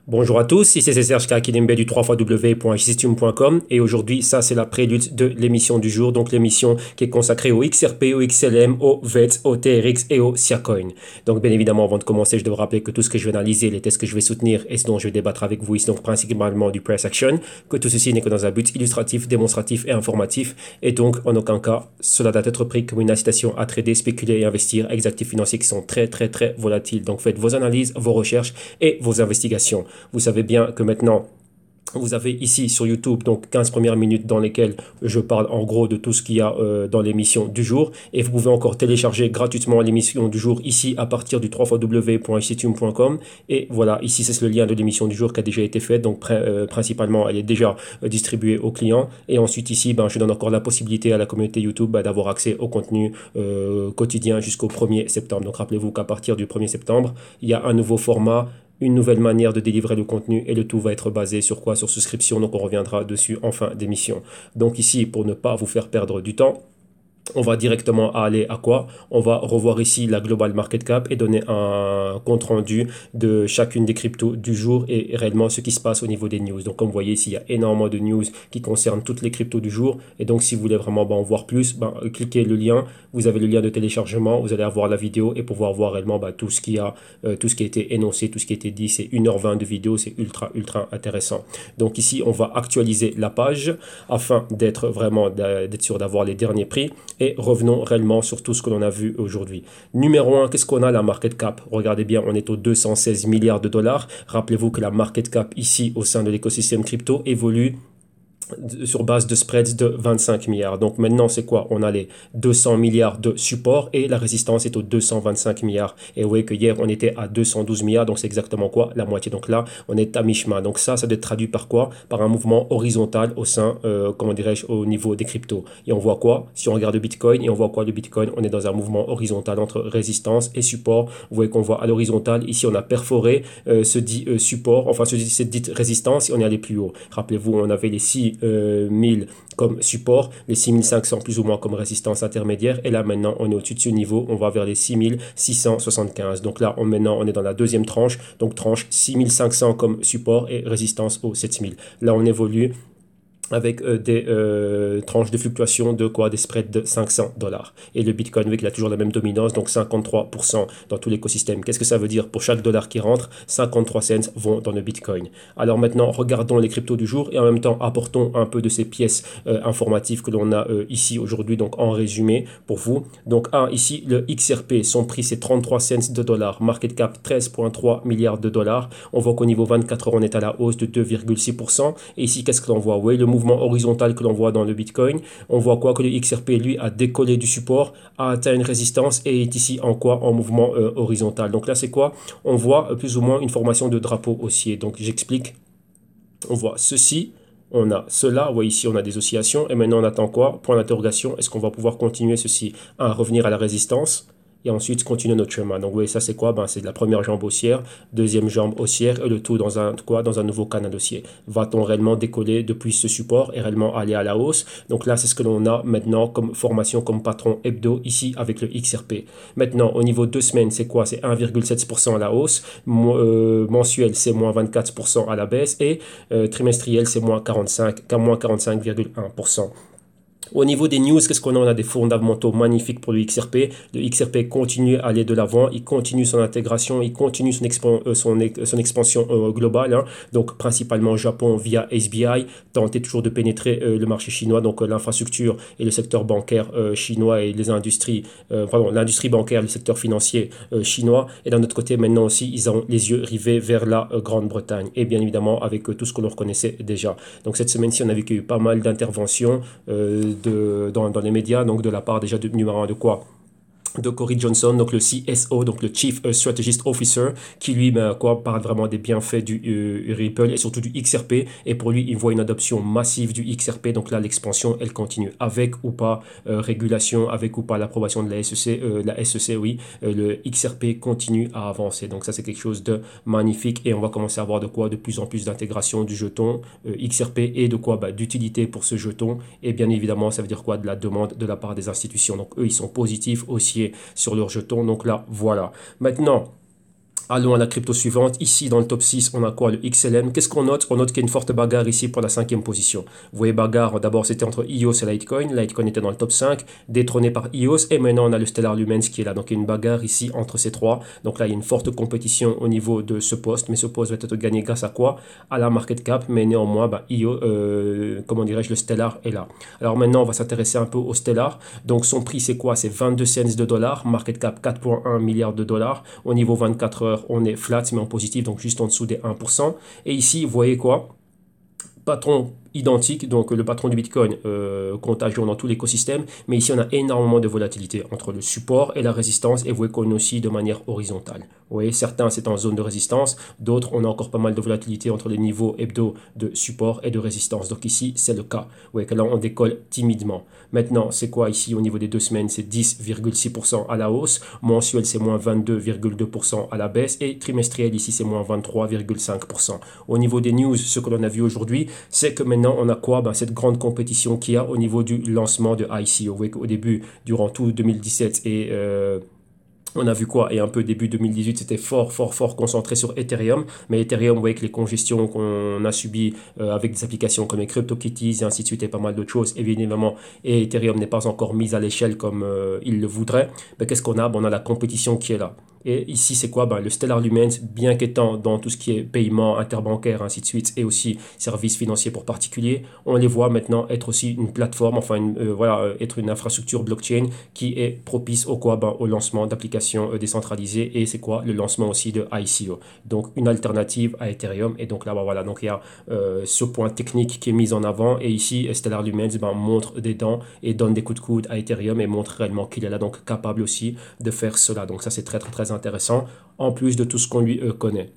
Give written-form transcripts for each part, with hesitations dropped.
Bonjour à tous, ici c'est Serge Kakidembe du 3xw.jcstream.com et aujourd'hui ça c'est la prélude de l'émission du jour, donc l'émission qui est consacrée au XRP, au XLM, au VETS, au TRX et au Siacoin. Donc bien évidemment avant de commencer je dois rappeler que tout ce que je vais analyser, les tests que je vais soutenir et ce dont je vais débattre avec vous ici donc principalement du price action, que tout ceci n'est que dans un but illustratif, démonstratif et informatif et donc en aucun cas cela doit être pris comme une incitation à trader, spéculer et investir avec des actifs financiers qui sont très volatiles. Donc faites vos analyses, vos recherches et vos investigations. Vous savez bien que maintenant, vous avez ici sur YouTube donc 15 premières minutes dans lesquelles je parle en gros de tout ce qu'il y a dans l'émission du jour. Et vous pouvez encore télécharger gratuitement l'émission du jour ici à partir du www.jcstream.com. Et voilà, ici c'est le lien de l'émission du jour qui a déjà été fait. Donc principalement, elle est déjà distribuée aux clients. Et ensuite ici, je donne encore la possibilité à la communauté YouTube d'avoir accès au contenu quotidien jusqu'au 1er septembre. Donc rappelez-vous qu'à partir du 1er septembre, il y a un nouveau format, une nouvelle manière de délivrer le contenu et le tout va être basé sur quoi? Sur souscription, donc on reviendra dessus en fin d'émission. Donc ici, pour ne pas vous faire perdre du temps, on va directement aller à quoi? On va revoir ici la Global Market Cap et donner un compte rendu de chacune des cryptos du jour et réellement ce qui se passe au niveau des news. Donc comme vous voyez ici, il y a énormément de news qui concernent toutes les cryptos du jour. Et donc si vous voulez vraiment en voir plus, cliquez le lien. Vous avez le lien de téléchargement, vous allez avoir la vidéo et pouvoir voir réellement tout ce qui a été énoncé, tout ce qui a été dit. C'est 1h20 de vidéo, c'est ultra intéressant. Donc ici, on va actualiser la page afin d'être sûr d'avoir les derniers prix. Et revenons réellement sur tout ce que l'on a vu aujourd'hui. Numéro 1, qu'est-ce qu'on a? La market cap. Regardez bien, on est aux 216 milliards de dollars. Rappelez-vous que la market cap ici au sein de l'écosystème crypto évolue sur base de spreads de 25 milliards. Donc maintenant, c'est quoi? On a les 200 milliards de support et la résistance est aux 225 milliards. Et vous voyez que hier, on était à 212 milliards. Donc c'est exactement quoi? La moitié. Donc là, on est à mi-chemin. Donc ça doit être traduit par quoi? Par un mouvement horizontal au sein, au niveau des cryptos. Et on voit quoi? Si on regarde le Bitcoin, et on voit quoi? Le Bitcoin, on est dans un mouvement horizontal entre résistance et support. Vous voyez qu'on voit à l'horizontale, ici, on a perforé ce dit support, enfin cette dite résistance et on est allé plus haut. Rappelez-vous, on avait les 6000 comme support, les 6500 plus ou moins comme résistance intermédiaire et là maintenant on est au-dessus de ce niveau, on va vers les 6675. Donc là maintenant on est dans la deuxième tranche, donc tranche 6500 comme support et résistance aux 7000. Là on évolue avec des tranches de fluctuation de quoi? Des spreads de 500 dollars. Et le Bitcoin, oui, il a toujours la même dominance, donc 53% dans tout l'écosystème. Qu'est-ce que ça veut dire? Pour chaque dollar qui rentre, 53 cents vont dans le Bitcoin. Alors maintenant, regardons les cryptos du jour et en même temps, apportons un peu de ces pièces informatives que l'on a ici aujourd'hui, donc en résumé pour vous. Donc ici, le XRP, son prix c'est 33 cents de dollars, market cap 13,3 milliards de dollars. On voit qu'au niveau 24 heures, on est à la hausse de 2,6%. Et ici, qu'est-ce que l'on voit? Oui, le mouvement horizontal que l'on voit dans le Bitcoin, on voit quoi? Que le XRP lui a décollé du support, a atteint une résistance et est ici en quoi? En mouvement horizontal. Donc là c'est quoi? On voit plus ou moins une formation de drapeau haussier. Donc j'explique. On voit ceci, on a cela, vous voyez ici on a des oscillations et maintenant on attend quoi? Point d'interrogation, est-ce qu'on va pouvoir continuer ceci à revenir à la résistance? Et ensuite continuer notre chemin. Donc vous voyez ça c'est quoi? C'est la première jambe haussière, deuxième jambe haussière et le tout dans un nouveau canal haussier. Va-t-on réellement décoller depuis ce support et réellement aller à la hausse? Donc là c'est ce que l'on a maintenant comme formation, comme patron hebdo ici avec le XRP. Maintenant au niveau 2 semaines c'est quoi? C'est 1,7% à la hausse, mensuel c'est moins 24% à la baisse et trimestriel c'est moins 45,1%. Au niveau des news, qu'est-ce qu'on a? On a des fondamentaux magnifiques pour le XRP. Le XRP continue à aller de l'avant, il continue son intégration, il continue son expansion globale. Donc principalement au Japon via SBI, tenter toujours de pénétrer le marché chinois, donc l'infrastructure et le secteur bancaire chinois et les industries, l'industrie bancaire, le secteur financier chinois. Et d'un autre côté, maintenant aussi, ils ont les yeux rivés vers la Grande-Bretagne. Et bien évidemment, avec tout ce que l'on reconnaissait déjà. Donc cette semaine-ci, on a vu qu'il y a eu pas mal d'interventions dans les médias, donc de la part déjà numéro 1 de quoi? De Cory Johnson, donc le CSO, donc le Chief Strategist Officer, qui lui parle vraiment des bienfaits du Ripple et surtout du XRP. Et pour lui, il voit une adoption massive du XRP. Donc là, l'expansion, elle continue avec ou pas régulation, avec ou pas l'approbation de la SEC, oui, le XRP continue à avancer. Donc ça, c'est quelque chose de magnifique et on va commencer à avoir de plus en plus d'intégration du jeton XRP et de quoi? D'utilité pour ce jeton. Et bien évidemment, ça veut dire quoi? De la demande de la part des institutions. Donc eux, ils sont positifs aussi sur leurs jetons. Donc là, voilà. Maintenant, Allons à la crypto suivante. Ici, dans le top 6, on a quoi? Le XLM. Qu'est-ce qu'on note? On note qu'il y a une forte bagarre ici pour la 5e position. Vous voyez, bagarre, d'abord, c'était entre EOS et Litecoin. Litecoin était dans le top 5, détrôné par EOS. Et maintenant, on a le Stellar Lumens qui est là. Donc, il y a une bagarre ici entre ces trois. Donc là, il y a une forte compétition au niveau de ce poste. Mais ce poste va être gagné grâce à quoi? À la market cap. Mais néanmoins, comment dirais-je, le Stellar est là. Alors maintenant, on va s'intéresser un peu au Stellar. Donc, son prix, c'est quoi? C'est 22 cents de dollars. Market cap 4,1 milliards de dollars. Au niveau 24 heures, on est flat, mais en positif, donc juste en dessous des 1%. Et ici, vous voyez quoi? Patron identique, donc le patron du Bitcoin, contagion dans tout l'écosystème, mais ici on a énormément de volatilité entre le support et la résistance, et vous voyez qu'on est aussi de manière horizontale. Vous voyez, certains c'est en zone de résistance, d'autres on a encore pas mal de volatilité entre les niveaux hebdo de support et de résistance. Donc ici c'est le cas. Vous voyez que là on décolle timidement. Maintenant c'est quoi ici au niveau des 2 semaines? C'est 10,6% à la hausse, mensuel c'est moins 22,2% à la baisse, et trimestriel ici c'est moins 23,5%. Au niveau des news, ce que l'on a vu aujourd'hui, c'est que maintenant on a quoi? Cette grande compétition qu'il y a au niveau du lancement de ICO. Vous voyez qu'au début, durant tout 2017 on a vu quoi? Et un peu début 2018, c'était fort concentré sur Ethereum. Mais Ethereum, vous voyez que les congestions qu'on a subies avec des applications comme les CryptoKitties et ainsi de suite et pas mal d'autres choses, évidemment, et Ethereum n'est pas encore mise à l'échelle comme il le voudrait. Mais qu'est-ce qu'on a? On a la compétition qui est là. Et ici, c'est quoi? Le Stellar Lumens, bien qu'étant dans tout ce qui est paiement, interbancaire, ainsi de suite, et aussi services financiers pour particuliers, on les voit maintenant être aussi une plateforme, être une infrastructure blockchain qui est propice au quoi? Au lancement d'applications décentralisées, et c'est quoi? Le lancement aussi de ICO. Donc, une alternative à Ethereum. Et donc là, voilà, donc il y a ce point technique qui est mis en avant. Et ici, Stellar Lumens montre des dents et donne des coups de coude à Ethereum et montre réellement qu'il est là, donc capable aussi de faire cela. Donc ça, c'est très intéressant, en plus de tout ce qu'on lui connaît.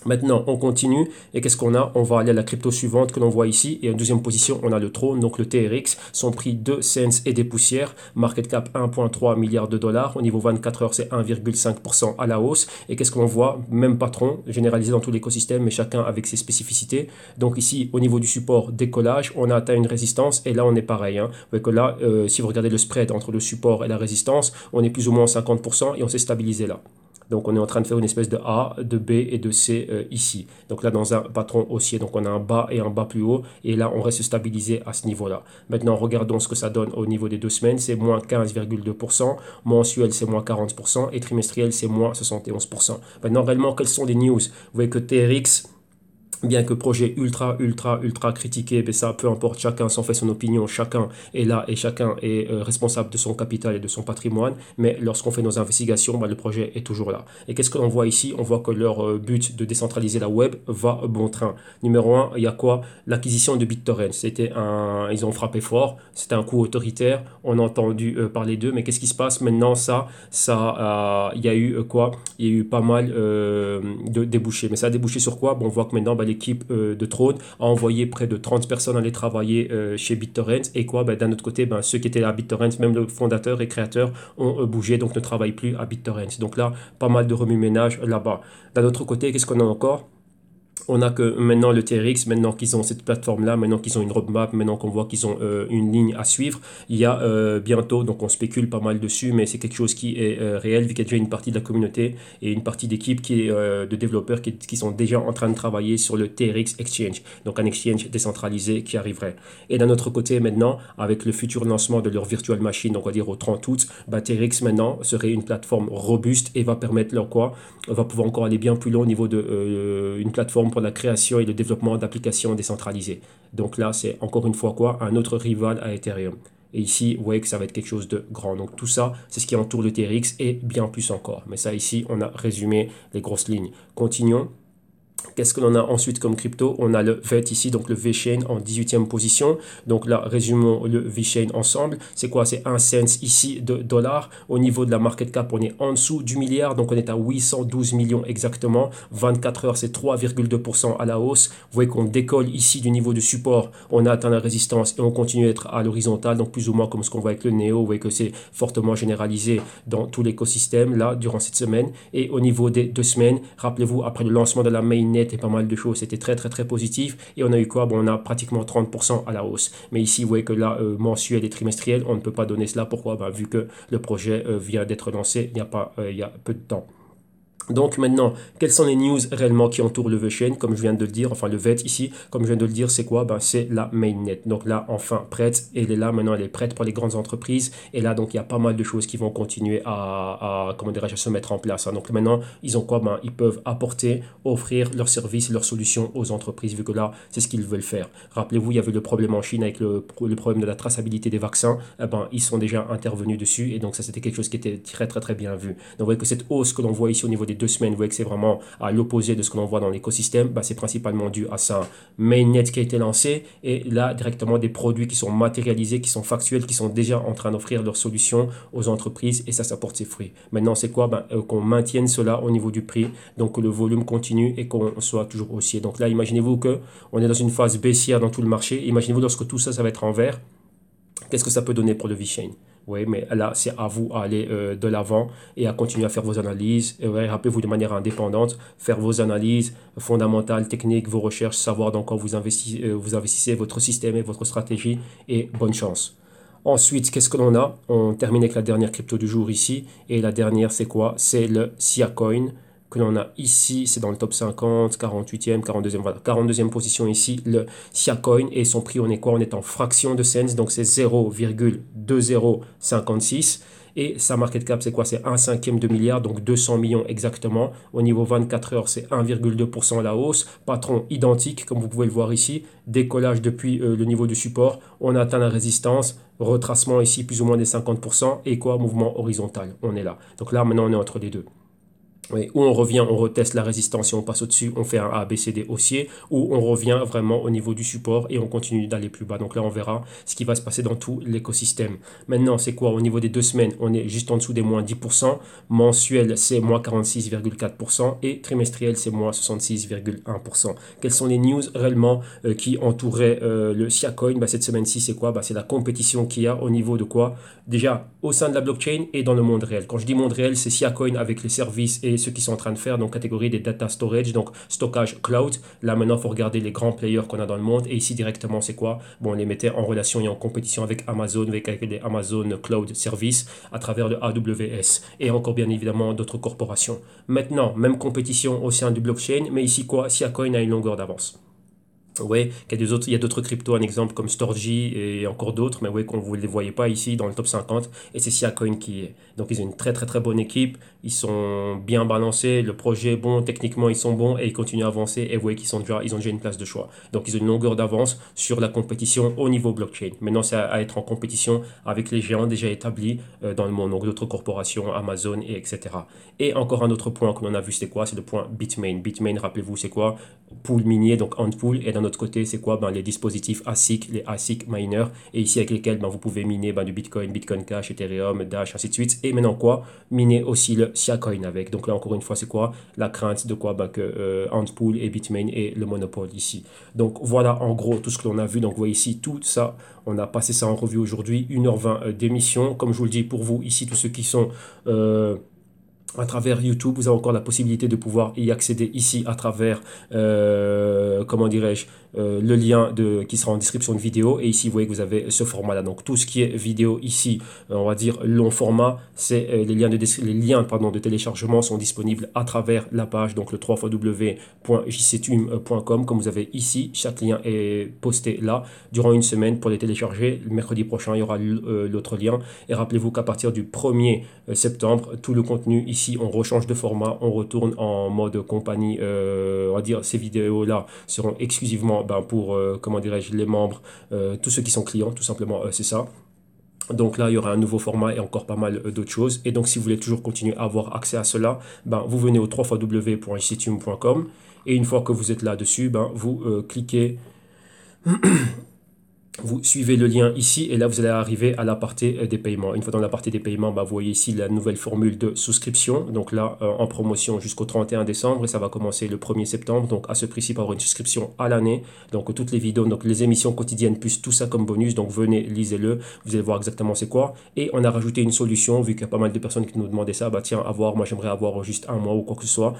Maintenant, on continue. Et qu'est-ce qu'on a? On va aller à la crypto suivante que l'on voit ici. Et en deuxième position, on a le trône, donc le TRX. Son prix 2 cents et des poussières. Market cap 1,3 milliard de dollars. Au niveau 24 heures, c'est 1,5% à la hausse. Et qu'est-ce qu'on voit? Même patron, généralisé dans tout l'écosystème, mais chacun avec ses spécificités. Donc ici, au niveau du support, décollage, on a atteint une résistance. Et là, on est pareil. Vous voyez que là, si vous regardez le spread entre le support et la résistance, on est plus ou moins 50% et on s'est stabilisé là. Donc on est en train de faire une espèce de A, de B et de C ici. Donc là dans un patron haussier, donc on a un bas et un bas plus haut. Et là on reste stabilisé à ce niveau-là. Maintenant regardons ce que ça donne au niveau des 2 semaines. C'est moins 15,2%. Mensuel c'est moins 40%. Et trimestriel c'est moins 71%. Maintenant réellement quelles sont les news? Vous voyez que TRX, bien que projet ultra critiqué, mais ça, peu importe, chacun s'en fait son opinion, chacun est là et chacun est responsable de son capital et de son patrimoine, mais lorsqu'on fait nos investigations, le projet est toujours là. Et qu'est-ce que l'on voit ici? On voit que leur but de décentraliser la web va bon train. Numéro 1, il y a quoi? L'acquisition de BitTorrent. Ils ont frappé fort, c'était un coup autoritaire, on a entendu parler d'eux, mais qu'est-ce qui se passe maintenant? Il y a eu quoi? Il y a eu pas mal de débouchés, mais ça a débouché sur quoi? On voit que maintenant, l'équipe de Trône a envoyé près de 30 personnes aller travailler chez BitTorrent. Et quoi? D'un autre côté, ceux qui étaient à BitTorrent, même le fondateur et créateur, ont bougé, donc ne travaillent plus à BitTorrent. Donc là, pas mal de remue-ménage là-bas. D'un autre côté, qu'est-ce qu'on a encore? On a que maintenant le TRX, maintenant qu'ils ont cette plateforme-là, maintenant qu'ils ont une roadmap, maintenant qu'on voit qu'ils ont une ligne à suivre, il y a bientôt, donc on spécule pas mal dessus, mais c'est quelque chose qui est réel, vu qu'il y a déjà une partie de la communauté et une partie d'équipe de développeurs qui sont déjà en train de travailler sur le TRX Exchange, donc un exchange décentralisé qui arriverait. Et d'un autre côté, maintenant, avec le futur lancement de leur virtual machine, donc on va dire au 30 août, TRX maintenant serait une plateforme robuste et va permettre va pouvoir encore aller bien plus loin au niveau de une plateforme pour la création et le développement d'applications décentralisées. Donc là, c'est encore une fois quoi? Un autre rival à Ethereum. Et ici, vous voyez que ça va être quelque chose de grand. Donc tout ça, c'est ce qui entoure le TRX et bien plus encore. Mais ça, ici, on a résumé les grosses lignes. Continuons. Qu'est-ce que l'on a ensuite comme crypto? On a le VET ici, donc le VeChain en 18e position. Donc là, résumons le VeChain ensemble. C'est quoi? C'est 1 cent ici de dollars. Au niveau de la market cap, on est en dessous du milliard. Donc on est à 812 millions exactement. 24 heures, c'est 3,2% à la hausse. Vous voyez qu'on décolle ici du niveau de support. On a atteint la résistance et on continue à être à l'horizontale. Donc plus ou moins comme ce qu'on voit avec le Neo. Vous voyez que c'est fortement généralisé dans tout l'écosystème là durant cette semaine. Et au niveau des 2 semaines, rappelez-vous, après le lancement de la mainnet et pas mal de choses, c'était très positif. Et on a eu quoi? On a pratiquement 30% à la hausse. Mais ici, vous voyez que là, mensuel et trimestriel, on ne peut pas donner cela. Pourquoi? Vu que le projet vient d'être lancé il y a peu de temps. Donc maintenant, quelles sont les news réellement qui entourent le VeChain, comme je viens de le dire, enfin le VET ici, comme je viens de le dire, c'est quoi? Ben, c'est la mainnet. Donc là, enfin prête, et elle est là, maintenant elle est prête pour les grandes entreprises, et là donc il y a pas mal de choses qui vont continuer comment dirais-je, à se mettre en place, hein. Donc maintenant, ils ont quoi? Ben, ils peuvent apporter, offrir leurs services, leurs solutions aux entreprises, vu que là, c'est ce qu'ils veulent faire. Rappelez-vous, il y avait le problème en Chine avec le problème de la traçabilité des vaccins, eh ben, ils sont déjà intervenus dessus, et donc ça c'était quelque chose qui était très très très bien vu. Donc vous voyez que cette hausse que l'on voit ici au niveau des 2 semaines, vous voyez que c'est vraiment à l'opposé de ce que l'on voit dans l'écosystème, bah, c'est principalement dû à ça. Mainnet qui a été lancé et là directement des produits qui sont matérialisés, qui sont factuels, qui sont déjà en train d'offrir leurs solutions aux entreprises et ça porte ses fruits. Maintenant c'est quoi? Ben, qu'on maintienne cela au niveau du prix, donc que le volume continue et qu'on soit toujours haussier. Donc là imaginez-vous que on est dans une phase baissière dans tout le marché, imaginez-vous lorsque tout ça va être en vert, qu'est-ce que ça peut donner pour le VeChain? Oui, mais là, c'est à vous à aller de l'avant et à continuer à faire vos analyses. Et ouais, rappelez-vous de manière indépendante, faire vos analyses fondamentales, techniques, vos recherches, savoir dans quoi vous investissez votre système et votre stratégie. Et bonne chance. Ensuite, qu'est-ce que l'on a? On termine avec la dernière crypto du jour ici. Et la dernière, c'est quoi? C'est le Siacoin que l'on a ici, c'est dans le top 50, 48e, 42e, voilà, 42e position ici, le Siacoin, et son prix, on est quoi? On est en fraction de cents, donc c'est 0,2056, et sa market cap, c'est quoi? C'est 1/5 de milliard, donc 200 millions exactement. Au niveau 24 heures, c'est 1,2% à la hausse, patron identique, comme vous pouvez le voir ici, décollage depuis le niveau du support, on atteint la résistance, retracement ici plus ou moins des 50%, et quoi? Mouvement horizontal, on est là. Donc là, maintenant, on est entre les deux. Oui, ou on revient, on reteste la résistance et on passe au-dessus, on fait un ABCD haussier, ou on revient vraiment au niveau du support et on continue d'aller plus bas. Donc là, on verra ce qui va se passer dans tout l'écosystème. Maintenant, c'est quoi? Au niveau des 2 semaines, on est juste en dessous des moins 10%. Mensuel, c'est moins 46,4% et trimestriel, c'est moins 66,1%. Quelles sont les news réellement qui entouraient le Siacoin? Bah, cette semaine-ci, c'est quoi? Bah, c'est la compétition qu'il y a au niveau de quoi? Déjà, au sein de la blockchain et dans le monde réel. Quand je dis monde réel, c'est Siacoin avec les services et ce qu'ils sont en train de faire, donc catégorie des data storage, donc stockage cloud. Là maintenant, il faut regarder les grands players qu'on a dans le monde. Et ici directement, c'est quoi? Bon, on les mettait en relation et en compétition avec Amazon, avec les Amazon Cloud Service à travers le AWS et encore bien évidemment d'autres corporations. Maintenant, même compétition au sein du blockchain, mais ici quoi? Siacoin a une longueur d'avance. Ouais, il y a d'autres cryptos, un exemple comme Storgy et encore d'autres, mais ouais, qu'on vous ne les voyez pas ici dans le top 50. Et c'est Siacoin qui est. Donc ils ont une très très très bonne équipe, ils sont bien balancés, le projet est bon, techniquement ils sont bons et ils continuent à avancer. Et vous voyez ils ont déjà une place de choix. Donc ils ont une longueur d'avance sur la compétition au niveau blockchain. Maintenant c'est à être en compétition avec les géants déjà établis dans le monde, donc d'autres corporations, Amazon et etc. Et encore un autre point que l'on a vu, c'est quoi? C'est le point Bitmain. Bitmain, rappelez-vous, c'est quoi? Pool minier, donc Antpool, et d'un autre côté, c'est quoi? Ben, les dispositifs ASIC, les ASIC miners, et ici avec lesquels ben, vous pouvez miner ben, du Bitcoin, Bitcoin Cash, Ethereum, Dash, ainsi de suite. Et maintenant quoi? Miner aussi le Siacoin avec. Donc là encore une fois, c'est quoi? La crainte de quoi? Ben, que Antpool et Bitmain aient le monopole ici. Donc voilà en gros tout ce que l'on a vu. Donc vous voyez ici tout ça, on a passé ça en revue aujourd'hui, 1h20 d'émission. Comme je vous le dis, pour vous ici, tous ceux qui sont à travers YouTube, vous avez encore la possibilité de pouvoir y accéder ici à travers, comment dirais-je, le lien qui sera en description de vidéo. Et ici, vous voyez que vous avez ce format-là. Donc, tout ce qui est vidéo ici, on va dire long format, c'est les liens pardon, de téléchargement sont disponibles à travers la page, donc le www.jctum.com. Comme vous avez ici, chaque lien est posté là durant une semaine pour les télécharger. Le mercredi prochain, il y aura l'autre lien. Et rappelez-vous qu'à partir du 1er septembre, tout le contenu ici, on rechange de format, on retourne en mode compagnie. On va dire ces vidéos-là seront exclusivement pour, comment dirais-je, les membres, tous ceux qui sont clients, tout simplement, c'est ça. Donc là, il y aura un nouveau format et encore pas mal d'autres choses. Et donc, si vous voulez toujours continuer à avoir accès à cela, vous venez au www.jctum.com et une fois que vous êtes là-dessus, vous cliquez vous suivez le lien ici et là vous allez arriver à la partie des paiements. Une fois dans la partie des paiements, vous voyez ici la nouvelle formule de souscription. Donc là, en promotion jusqu'au 31 décembre et ça va commencer le 1er septembre. Donc à ce prix-ci, pour avoir une souscription à l'année. Donc toutes les vidéos, donc les émissions quotidiennes plus tout ça comme bonus. Donc venez, lisez-le, vous allez voir exactement c'est quoi. Et on a rajouté une solution vu qu'il y a pas mal de personnes qui nous demandaient ça. Tiens, moi j'aimerais avoir juste un mois ou quoi que ce soit.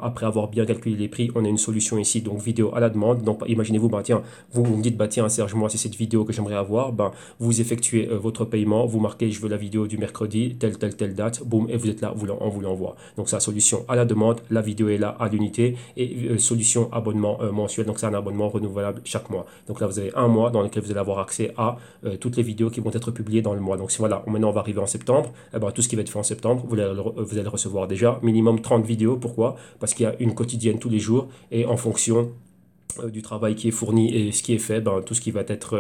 Après avoir bien calculé les prix, on a une solution ici. Donc vidéo à la demande. Donc imaginez-vous, tiens, vous me dites, tiens Serge, moi c'est cette vidéo vidéo que j'aimerais avoir, ben, vous effectuez votre paiement, vous marquez je veux la vidéo du mercredi, telle date, boum, et vous êtes là, on vous l'envoie. Donc c'est la solution à la demande, la vidéo est là à l'unité, et solution abonnement mensuel, donc c'est un abonnement renouvelable chaque mois. Donc là vous avez un mois dans lequel vous allez avoir accès à toutes les vidéos qui vont être publiées dans le mois. Donc si voilà, maintenant on va arriver en septembre, eh ben, tout ce qui va être fait en septembre, vous allez recevoir déjà minimum 30 vidéos. Pourquoi? Parce qu'il y a une quotidienne tous les jours, et en fonction du travail qui est fourni et ce qui est fait, ben, tout ce qui va être,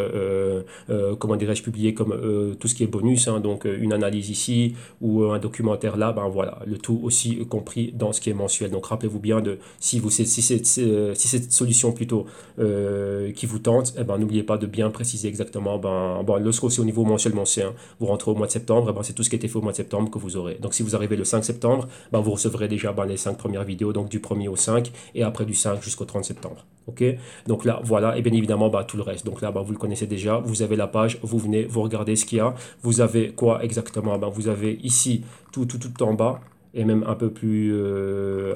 comment dirais-je, publié comme tout ce qui est bonus, hein, donc une analyse ici ou un documentaire là, ben voilà, le tout aussi compris dans ce qui est mensuel. Donc rappelez-vous bien de, si cette solution plutôt qui vous tente, eh ben, n'oubliez pas de bien préciser exactement, ben, bon, lorsque c'est au niveau mensuel, hein, vous rentrez au mois de septembre, eh ben, c'est tout ce qui a été fait au mois de septembre que vous aurez. Donc si vous arrivez le 5 septembre, ben, vous recevrez déjà ben, les 5 premières vidéos, donc du 1er au 5 et après du 5 jusqu'au 30 septembre. Ok, donc là, voilà, et bien évidemment, bah, tout le reste. Donc là, bah, vous le connaissez déjà, vous avez la page, vous venez, vous regardez ce qu'il y a. Vous avez quoi exactement? Bah, vous avez ici, tout en bas, et même un peu plus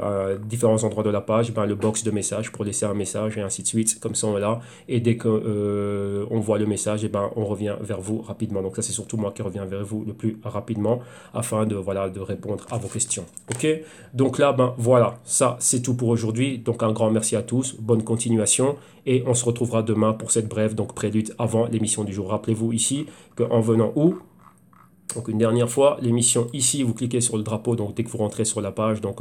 à différents endroits de la page, ben, le box de message pour laisser un message et ainsi de suite, comme ça on est là. Et dès que on voit le message, et ben, on revient vers vous rapidement. Donc ça c'est surtout moi qui reviens vers vous le plus rapidement afin de, voilà, de répondre à vos questions. Ok, donc là, ben, voilà, ça c'est tout pour aujourd'hui. Donc un grand merci à tous, bonne continuation et on se retrouvera demain pour cette brève donc prélude avant l'émission du jour. Rappelez-vous ici qu'en venant où? Donc une dernière fois, l'émission ici, vous cliquez sur le drapeau, donc dès que vous rentrez sur la page, donc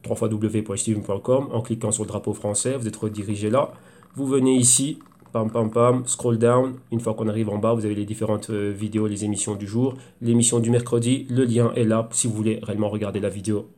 www.steven.com, en cliquant sur le drapeau français, vous êtes redirigé là, vous venez ici, pam pam pam, scroll down, une fois qu'on arrive en bas, vous avez les différentes vidéos, les émissions du jour, l'émission du mercredi, le lien est là si vous voulez réellement regarder la vidéo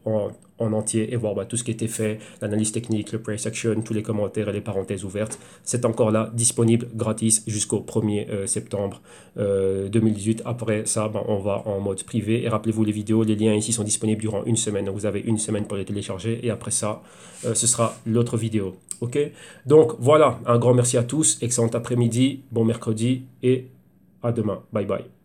en entier et voir bah, tout ce qui était fait, l'analyse technique, le price action, tous les commentaires et les parenthèses ouvertes. C'est encore là, disponible gratis jusqu'au 1er septembre 2018. Après ça, bah, on va en mode privé. Et rappelez-vous, les vidéos, les liens ici sont disponibles durant une semaine. Donc vous avez une semaine pour les télécharger. Et après ça, ce sera l'autre vidéo. Ok? Donc voilà, un grand merci à tous. Excellent après-midi, bon mercredi et à demain. Bye bye.